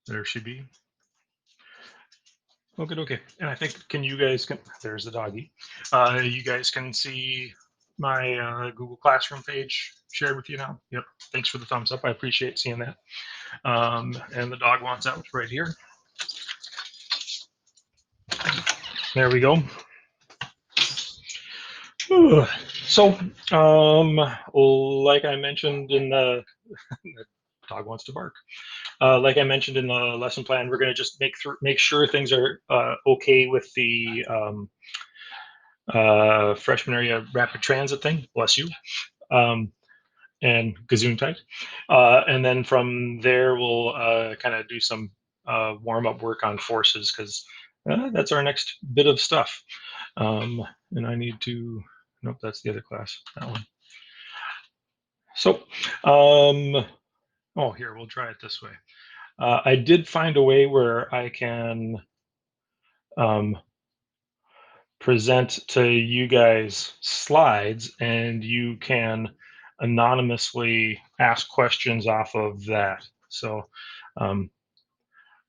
There she be. Okay, okay. And I think can you guys can there's the doggy. You guys can see my Google Classroom page shared with you now. Yep. Thanks for the thumbs up. I appreciate seeing that. And the dog wants out right here. There we go. So, like I mentioned in the, the dog wants to bark. Like I mentioned in the lesson plan, we're going to just make sure things are okay with the freshman area rapid transit thing. Bless you. Um, and Gesundheit. And then from there, we'll kind of do some warm up work on forces because that's our next bit of stuff. And I need to, nope, that's the other class, that one. So, oh, here, we'll try it this way. I did find a way where I can um, present to you guys slides and you can anonymously ask questions off of that. So um,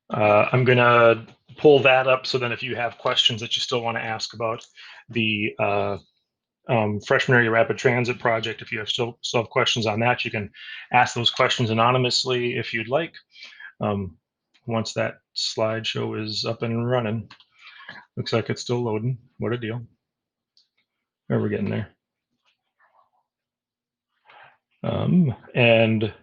I'm going to pull that up so then if you have questions that you still want to ask about the freshman area rapid transit project, if you still have questions on that, you can ask those questions anonymously if you'd like. Once that slideshow is up and running, looks like it's still loading. What a deal. We're getting there. And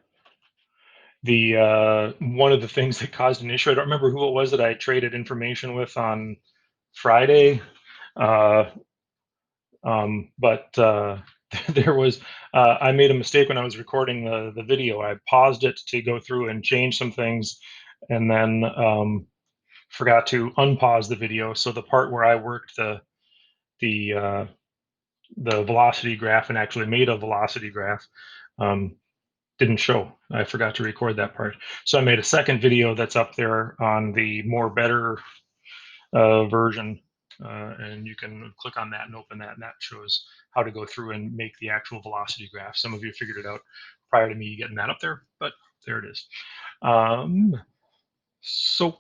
the one of the things that caused an issue, I don't remember who it was that I traded information with on Friday, uh, but there was I made a mistake when I was recording the video. I paused it to go through and change some things, and then forgot to unpause the video. So the part where I worked the velocity graph and actually made a velocity graph didn't show. I forgot to record that part. So I made a second video that's up there on the more better version. And you can click on that and open that, and that shows how to go through and make the actual velocity graph. Some of you figured it out prior to me getting that up there, but there it is. So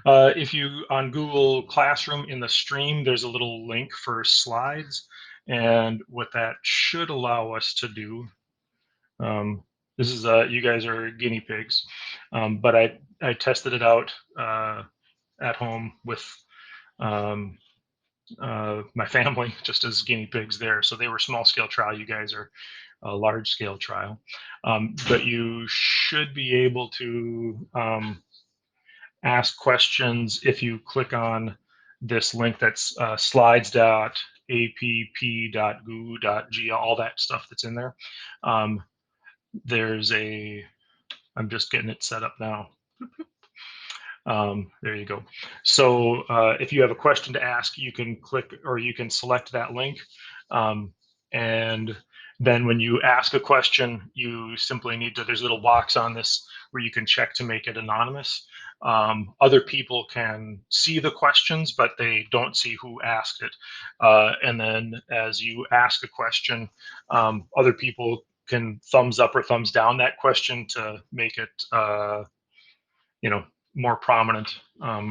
if you on Google Classroom in the stream, there's a little link for slides. And what that should allow us to do, this is you guys are guinea pigs, but I tested it out at home with my family just as guinea pigs there. So they were small scale trial. You guys are a large scale trial, but you should be able to ask questions if you click on this link that's slides.app.goo.gl, all that stuff that's in there. There's a, I'm just getting it set up now. There you go. So if you have a question to ask, you can click or you can select that link. And then when you ask a question, you simply need to, there's a little box on this where you can check to make it anonymous. Other people can see the questions, but they don't see who asked it. And then as you ask a question, other people can thumbs up or thumbs down that question to make it, you know, more prominent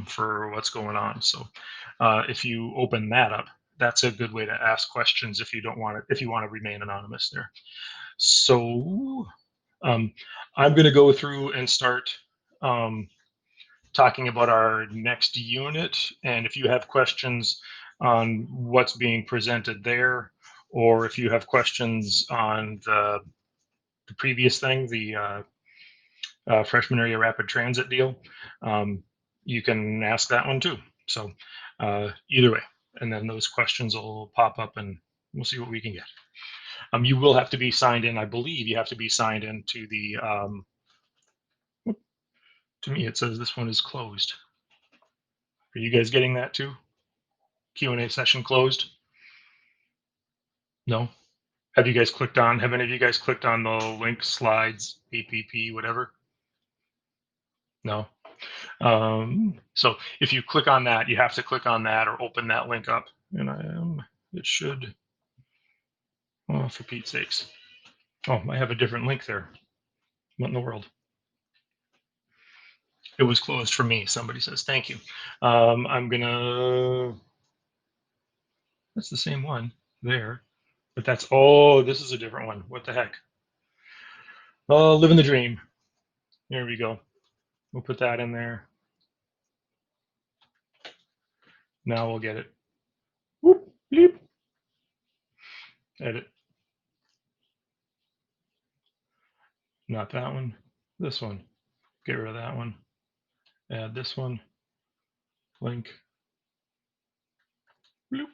for what's going on. So if you open that up, that's a good way to ask questions if you don't want it, if you want to remain anonymous there. So I'm going to go through and start talking about our next unit. And if you have questions on what's being presented there, or if you have questions on the previous thing, the freshman area rapid transit deal, you can ask that one too. So either way, and then those questions will pop up and we'll see what we can get. You will have to be signed in. I believe you have to be signed in to the, to me, it says this one is closed. Are you guys getting that too? Q&A session closed? No? Have you guys clicked on, have any of you guys clicked on the link, slides, APP, whatever? No? So if you click on that, you have to click on that or open that link up. And it should, oh, for Pete's sakes. Oh, I have a different link there. What in the world? It was closed for me. Somebody says, thank you. I'm gonna, that's the same one there, but that's, oh, this is a different one. What the heck? Oh, living the dream. There we go. We'll put that in there. Now we'll get it. Whoop, bleep. Edit. Not that one. This one. Get rid of that one. Add this one. Link. Bloop.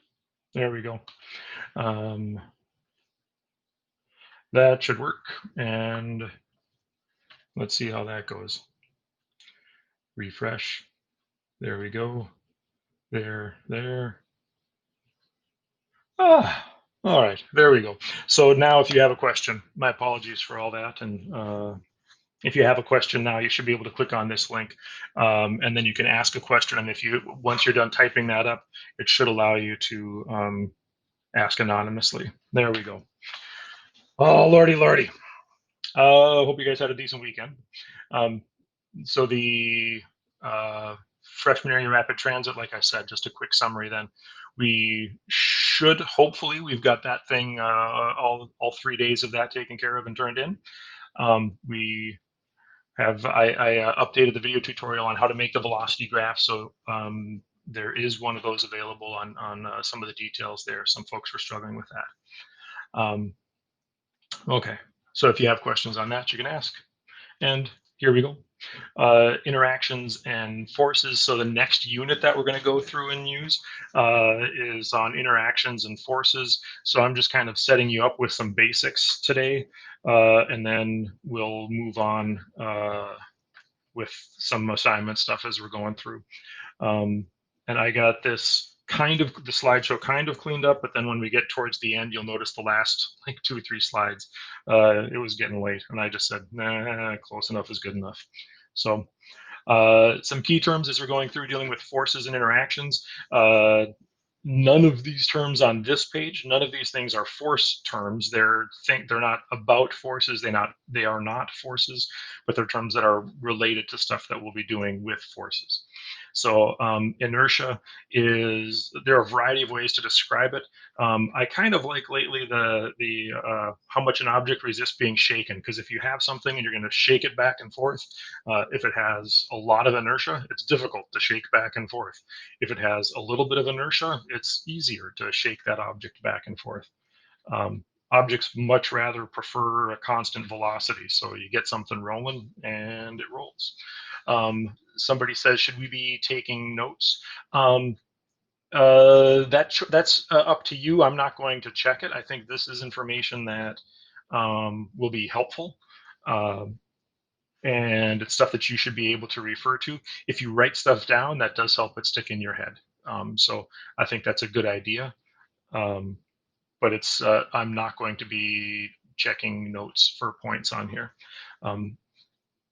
There we go. That should work. And let's see how that goes. Refresh. There we go. There. Ah, all right. There we go. So now if you have a question, my apologies for all that. And if you have a question now, you should be able to click on this link, and then you can ask a question. And if you, once you're done typing that up, it should allow you to ask anonymously. There we go. Oh, lordy. Hope you guys had a decent weekend. So the freshman area rapid transit, like I said, just a quick summary then. We should, hopefully, we've got that thing, all 3 days of that taken care of and turned in. We have, I updated the video tutorial on how to make the velocity graph. So there is one of those available on some of the details there. Some folks were struggling with that. Okay, so if you have questions on that, you can ask. And here we go. Interactions and forces. So the next unit that we're going to go through and use is on interactions and forces. So I'm just kind of setting you up with some basics today, and then we'll move on with some assignment stuff as we're going through. And I got this kind of, the slideshow kind of cleaned up, but then when we get towards the end, you'll notice the last like 2 or 3 slides, it was getting late, and I just said, nah, close enough is good enough. So some key terms as we're going through dealing with forces and interactions. None of these terms on this page, none of these things are force terms. They're not about forces. They are not forces, but they're terms that are related to stuff that we'll be doing with forces. So inertia is, there are a variety of ways to describe it. I kind of like lately the how much an object resists being shaken, because if you have something and you're going to shake it back and forth, if it has a lot of inertia, it's difficult to shake back and forth. If it has a little bit of inertia, it's easier to shake that object back and forth. Objects much rather prefer a constant velocity, so you get something rolling and it rolls. Somebody says, should we be taking notes? That's up to you. I'm not going to check it. I think this is information that will be helpful. And it's stuff that you should be able to refer to. If you write stuff down, that does help it stick in your head. So I think that's a good idea. But it's I'm not going to be checking notes for points on here.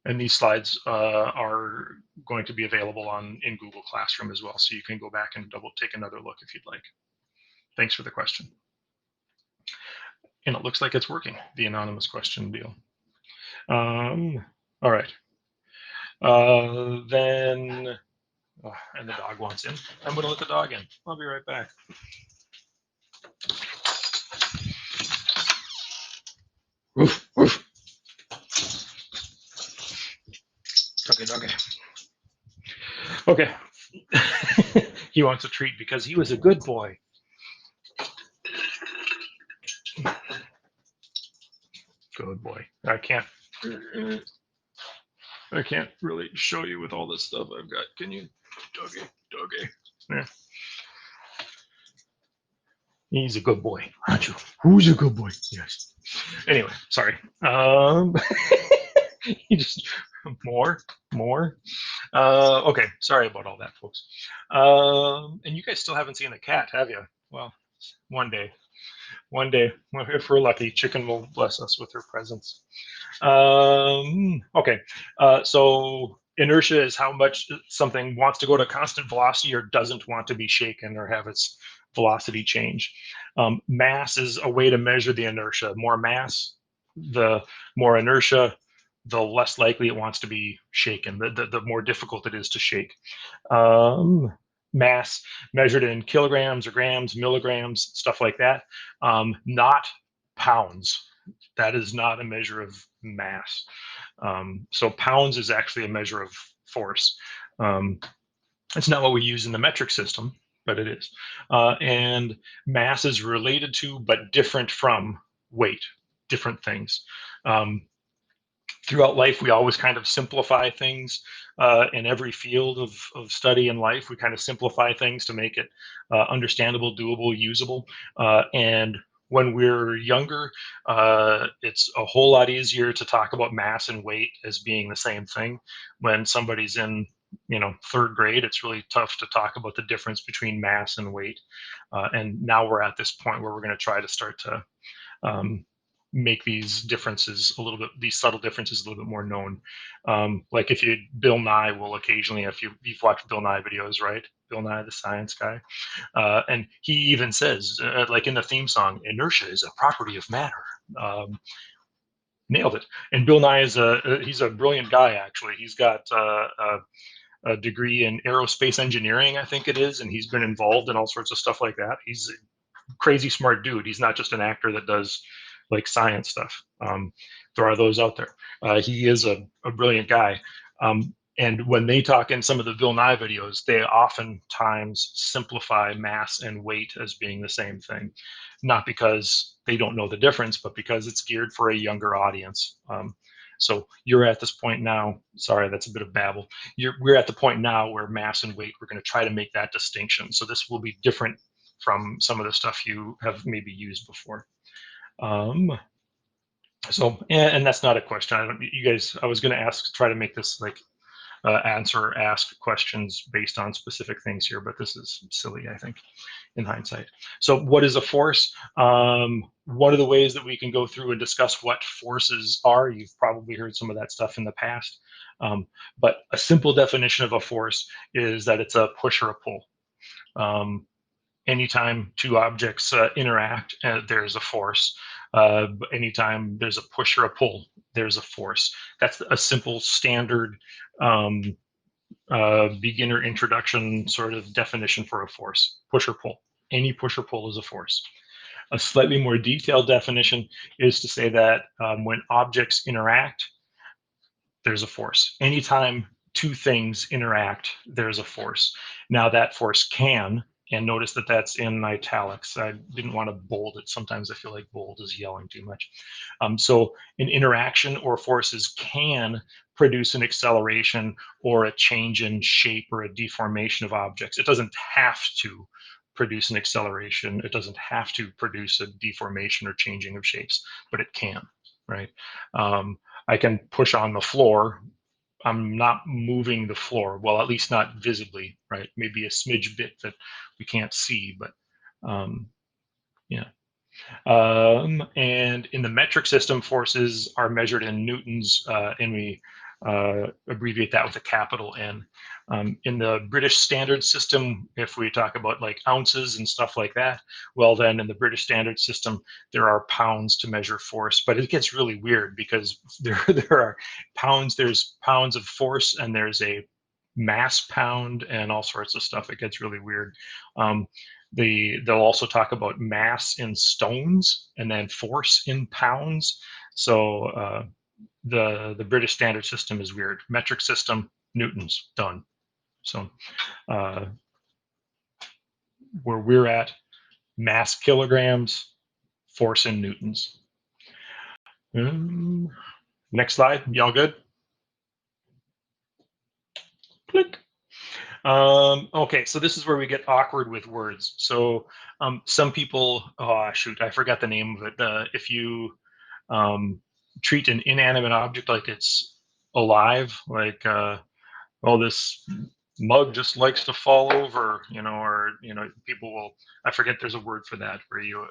And these slides are going to be available in Google Classroom as well, so you can go back and take another look if you'd like. Thanks for the question. And it looks like it's working, the anonymous question deal. All right. Then, and the dog wants in. I'm going to let the dog in. I'll be right back. Woof, woof. Doggy. Okay. He wants a treat because he was a good boy. Good boy. I can't really show you with all this stuff I've got. Can you? Doggy. Yeah. He's a good boy, aren't you? Who's a good boy? Yes. Anyway, sorry. You just more. Okay, sorry about all that, folks. And you guys still haven't seen the cat, have you? Well, one day, if we're lucky, Chicken will bless us with her presence. Okay, so inertia is how much something wants to go to constant velocity or doesn't want to be shaken or have its velocity change. Mass is a way to measure the inertia. More mass, the more inertia, the less likely it wants to be shaken, the more difficult it is to shake. Mass measured in kilograms or grams, milligrams, stuff like that, not pounds. That is not a measure of mass. So pounds is actually a measure of force. Um, it's not what we use in the metric system, but it is. And mass is related to, but different from weight, different things. Um, Throughout life, we always kind of simplify things in every field of study in life. We kind of simplify things to make it understandable, doable, usable. And when we're younger, it's a whole lot easier to talk about mass and weight as being the same thing. When somebody's in, third grade, it's really tough to talk about the difference between mass and weight. And now we're at this point where we're going to try to start to um, make these differences a little bit, these subtle differences a little bit more known. Like if you, Bill Nye will occasionally, if you've watched Bill Nye videos, right? Bill Nye, the science guy. And he even says, like in the theme song, inertia is a property of matter. Nailed it. And Bill Nye he's a brilliant guy, actually. He's got a degree in aerospace engineering, I think it is, and he's been involved in all sorts of stuff like that. He's crazy smart dude. He's not just an actor that does like science stuff. There are those out there. He is a brilliant guy. And when they talk in some of the Bill Nye videos, they oftentimes simplify mass and weight as being the same thing, not because they don't know the difference, but because it's geared for a younger audience. So you're at this point now. Sorry, that's a bit of babble. We're at the point now where mass and weight, we're going to try to make that distinction. So this will be different from some of the stuff you have maybe used before. And that's not a question. I was going to try to make this like ask questions based on specific things here, but this is silly, I think, in hindsight. So what is a force? One of the ways that we can go through and discuss what forces are, you've probably heard some of that stuff in the past, but a simple definition of a force is that it's a push or a pull. Anytime two objects interact, there's a force. Anytime there's a push or a pull, there's a force. That's a simple standard beginner introduction sort of definition for a force. Push or pull. Any push or pull is a force. A slightly more detailed definition is to say that when objects interact, there's a force. Anytime two things interact, there's a force. Now that force can, and notice that that's in italics. I didn't want to bold it. Sometimes I feel like bold is yelling too much. So an interaction or forces can produce an acceleration or a change in shape or a deformation of objects. It doesn't have to produce an acceleration. It doesn't have to produce a deformation or changing of shapes, but it can, right? I can push on the floor. I'm not moving the floor. Well, at least not visibly, right? Maybe a smidge bit that we can't see, but yeah. And in the metric system, forces are measured in newtons, and we abbreviate that with a capital N. In the British standard system, if we talk about like ounces and stuff like that, well, then in the British standard system, there are pounds to measure force. But it gets really weird because there are pounds, there's pounds of force, and there's a mass pound and all sorts of stuff. It gets really weird. They'll also talk about mass in stones and then force in pounds. So the British standard system is weird. Metric system, newtons, done. So where we're at, mass kilograms, force in newtons. Next slide. Y'all good? Click. Okay, so this is where we get awkward with words. So some people, oh shoot, I forgot the name of it. If you treat an inanimate object like it's alive, like oh, this mug just likes to fall over, or people will. I forget. There's a word for that where you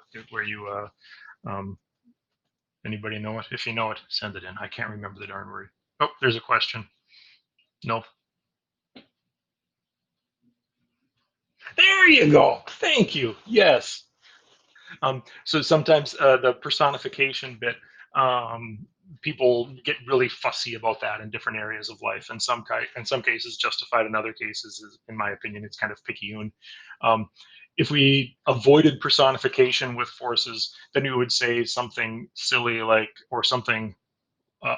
anybody know it? If you know it, send it in. I can't remember the darn word. Oh, there's a question. No. There you go. Thank you. Yes. So sometimes the personification bit, people get really fussy about that in different areas of life. In some cases, justified. In other cases, in my opinion, it's kind of picayune. Um, if we avoided personification with forces, then we would say something silly like, or something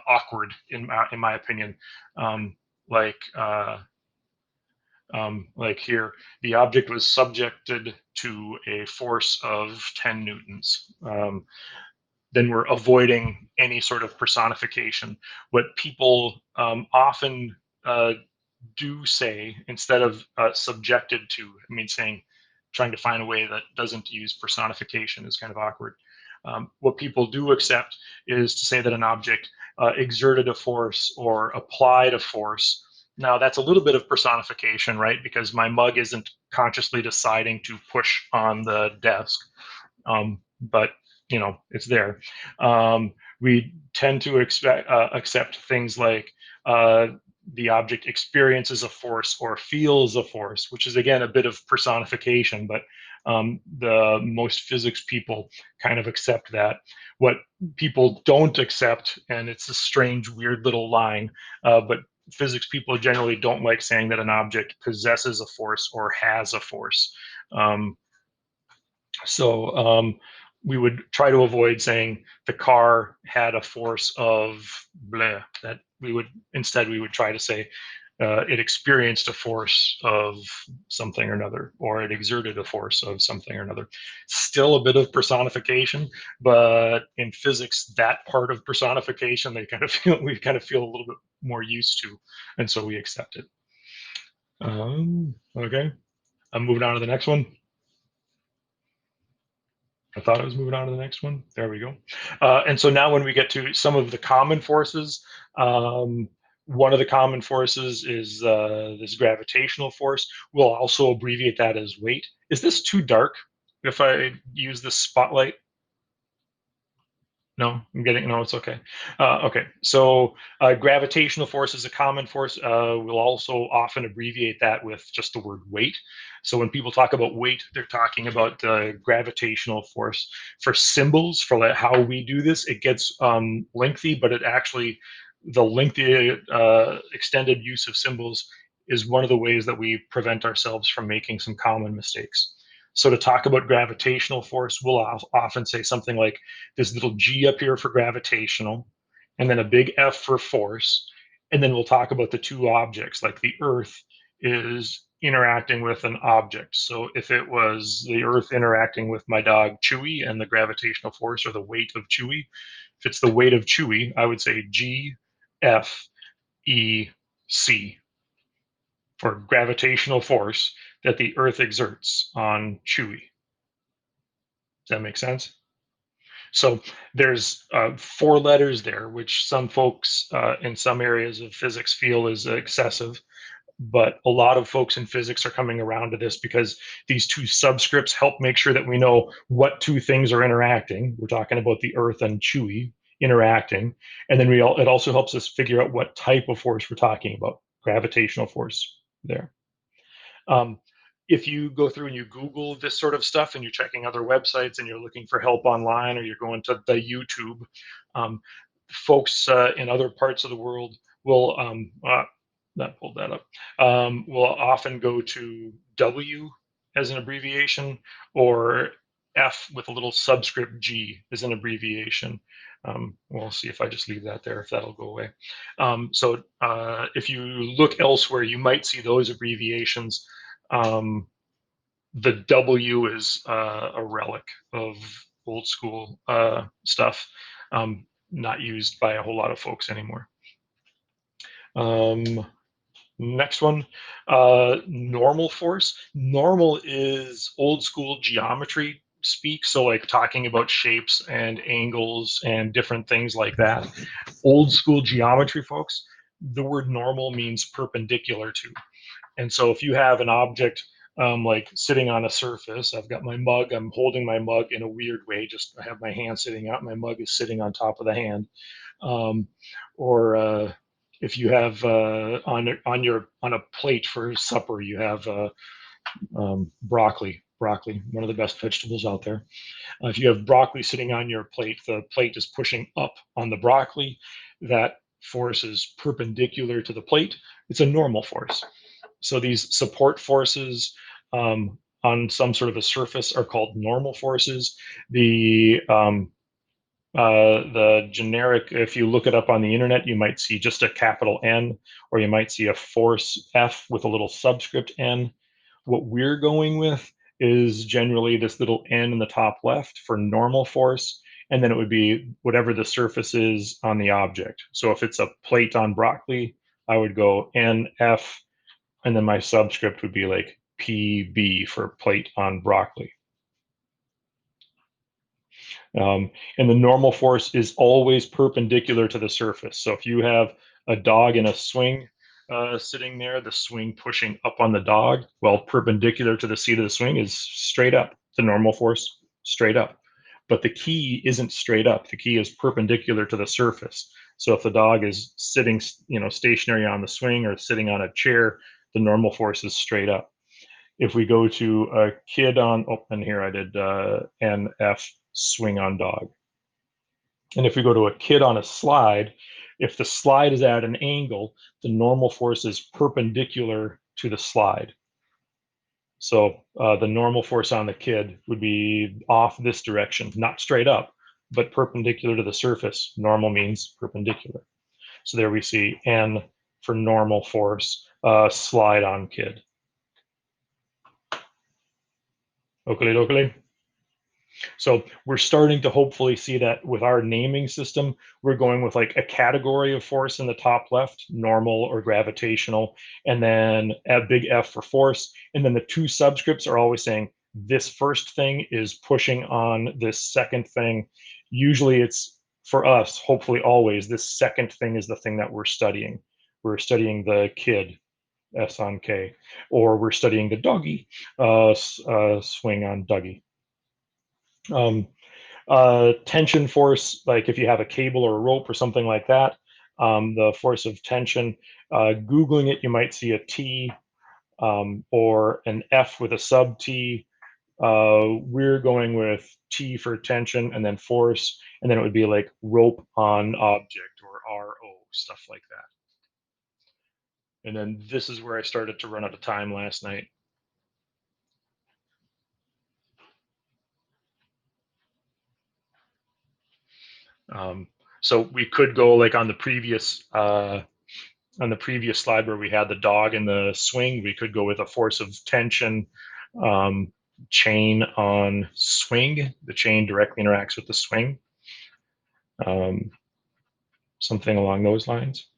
awkward, in my opinion, um, like. Like here, the object was subjected to a force of 10 newtons. Then we're avoiding any sort of personification. What people often uh, do say, instead of subjected to, I mean, saying, trying to find a way that doesn't use personification is kind of awkward. What people do accept is to say that an object exerted a force or applied a force. Now, that's a little bit of personification, right? Because my mug isn't consciously deciding to push on the desk, but it's there. We tend to accept things like uh, the object experiences a force or feels a force, which is again a bit of personification, but the most physics people kind of accept that. What people don't accept, and it's a strange, weird little line, but physics people generally don't like saying that an object possesses a force or has a force. Um, so we would try to avoid saying the car had a force of blah. That we would try to say it experienced a force of something or another, or it exerted a force of something or another. Still a bit of personification, but in physics, that part of personification we kind of feel a little bit more used to, and so we accept it. Okay, I'm moving on to the next one. I thought I was moving on to the next one. There we go. And so now when we get to some of the common forces, um, one of the common forces is this gravitational force. We'll also abbreviate that as weight. Is this too dark if I use this spotlight? No, no, it's okay. Okay, so gravitational force is a common force. We'll also often abbreviate that with just the word weight. So when people talk about weight, they're talking about the gravitational force. For symbols, for how we do this, it gets lengthy, but the lengthy extended use of symbols is one of the ways that we prevent ourselves from making some common mistakes. So to talk about gravitational force, we'll often say something like this little g up here for gravitational, and then a big F for force. And then we'll talk about the two objects, like the Earth is interacting with an object. So if it was the Earth interacting with my dog Chewy and the gravitational force or the weight of Chewy, if it's the weight of Chewy, I would say G, F, E, C for gravitational force that the Earth exerts on Chewy. Does that make sense? So there's 4 letters there, which some folks in some areas of physics feel is excessive. But a lot of folks in physics are coming around to this because these 2 subscripts help make sure that we know what 2 things are interacting. We're talking about the Earth and Chewy interacting. And then it also helps us figure out what type of force we're talking about, gravitational force there. Um, if you go through and you Google this sort of stuff and you're checking other websites and you're looking for help online or you're going to the YouTube, um, folks in other parts of the world will, not pulled that up, will often go to W as an abbreviation, or F with a little subscript G as an abbreviation. We'll see if I just leave that there, if that'll go away. So if you look elsewhere, you might see those abbreviations. The W is a relic of old school stuff, not used by a whole lot of folks anymore. Next one, normal force. Normal is old school geometry speak, so like talking about shapes and angles and different things like that. Old school geometry folks, the word normal means perpendicular to. And so if you have an object like sitting on a surface, I've got my mug, I'm holding my mug in a weird way, just I have my hand sitting out, my mug is sitting on top of the hand. Um, or if you have on a plate for supper, you have broccoli broccoli, one of the best vegetables out there. If you have broccoli sitting on your plate, the plate is pushing up on the broccoli. That force is perpendicular to the plate. It's a normal force. So these support forces on some sort of a surface are called normal forces. The generic, if you look it up on the internet, you might see just a capital N, or you might see a force F with a little subscript N. What we're going with is generally this little N in the top left for normal force, and then it would be whatever the surface is on the object. So if it's a plate on broccoli, I would go NF, and then my subscript would be like PB for plate on broccoli. And the normal force is always perpendicular to the surface. So if you have a dog in a swing sitting there, the swing pushing up on the dog, well, perpendicular to the seat of the swing is straight up. The normal force, straight up. But the key isn't straight up. The key is perpendicular to the surface. So if the dog is sitting, stationary on the swing or sitting on a chair, the normal force is straight up. If we go to a kid on, oh, and here I did NF swing on dog. And if we go to a kid on a slide, if the slide is at an angle, the normal force is perpendicular to the slide. So the normal force on the kid would be off this direction, not straight up, but perpendicular to the surface. Normal means perpendicular. So there we see N for normal force, slide on kid. Okay. So we're starting to hopefully see that with our naming system, we're going with like a category of force in the top left, normal or gravitational, and then a big F for force. And then the two subscripts are always saying this first thing is pushing on this second thing. Usually it's for us, hopefully always, this second thing is the thing that we're studying. We're studying the kid, S on K, or we're studying the doggy, swing on Dougie. Tension force, like if you have a cable or a rope or something like that, the force of tension, Googling it, you might see a T or an F with a sub T. We're going with T for tension and then force, and then it would be like rope on object or RO, stuff like that. And then this is where I started to run out of time last night. So we could go like on the previous slide where we had the dog in the swing, we could go with a force of tension chain on swing. The chain directly interacts with the swing. Something along those lines.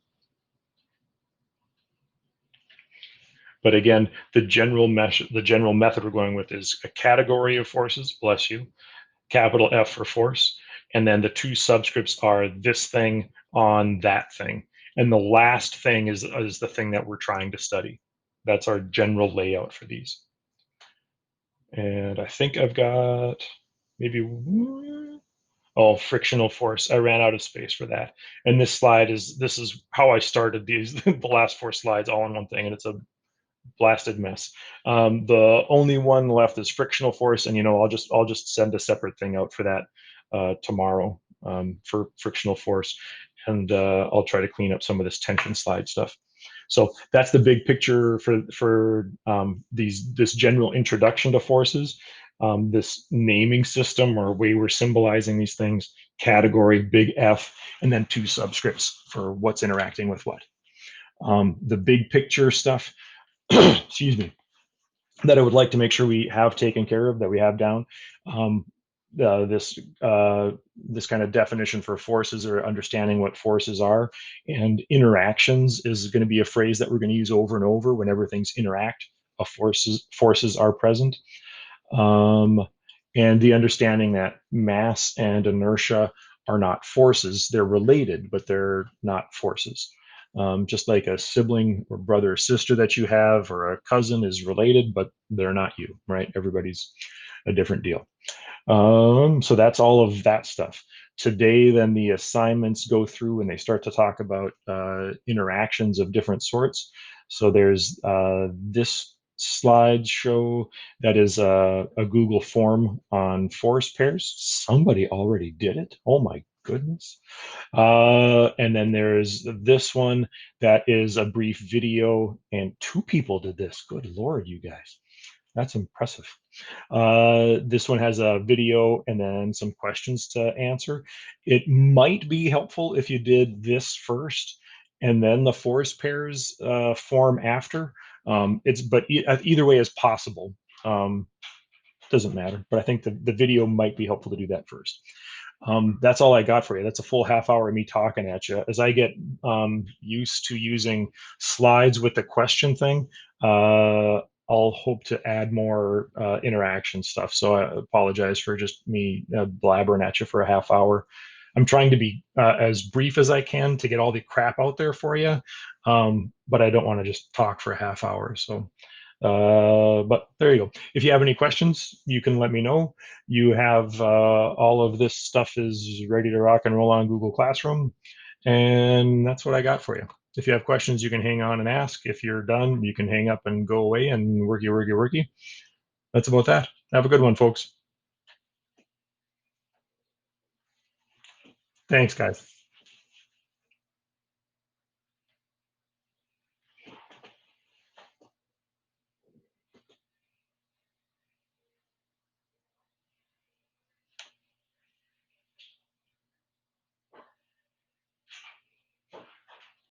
But again, the general method we're going with is a category of forces, bless you, capital F for force, and then the two subscripts are this thing on that thing. And the last thing is the thing that we're trying to study. That's our general layout for these. And I think I've got maybe, oh, frictional force. I ran out of space for that. And this is how I started these, the last four slides all in one thing, and it's a blasted mess. The only one left is frictional force, and I'll just send a separate thing out for that tomorrow for frictional force, and I'll try to clean up some of this tension slide stuff. So that's the big picture for this general introduction to forces. This naming system or way we're symbolizing these things, category, big F, and then two subscripts for what's interacting with what. The big picture stuff, excuse me, that I would like to make sure we have taken care of, that we have down. This kind of definition for forces, or understanding what forces are, and interactions is going to be a phrase that we're going to use over and over whenever things interact. Forces are present, and the understanding that mass and inertia are not forces. They're related, but they're not forces. Just like a sibling or brother or sister that you have, or a cousin is related, but they're not you, right? Everybody's a different deal. So that's all of that stuff. Today, then the assignments go through and they start to talk about interactions of different sorts. So there's this slideshow that is a Google form on forest pairs. Somebody already did it. Oh my goodness. And then there's this one that is a brief video, and two people did this. Good Lord, you guys. That's impressive. This one has a video and then some questions to answer. It might be helpful if you did this first and then the forest pairs form after. Either way is possible. Doesn't matter, but I think the video might be helpful to do that first. That's all I got for you. That's a full half hour of me talking at you. As I get used to using slides with the question thing, I'll hope to add more interaction stuff. So I apologize for just me blabbering at you for a half hour. I'm trying to be as brief as I can to get all the crap out there for you, but I don't want to just talk for a half hour. So, but there you go. If you have any questions, you can let me know. You have all of this stuff is ready to rock and roll on Google Classroom, and that's what I got for you. If you have questions, you can hang on and ask. If you're done, you can hang up and go away and worky, worky, worky. That's about that. Have a good one, folks. Thanks, guys.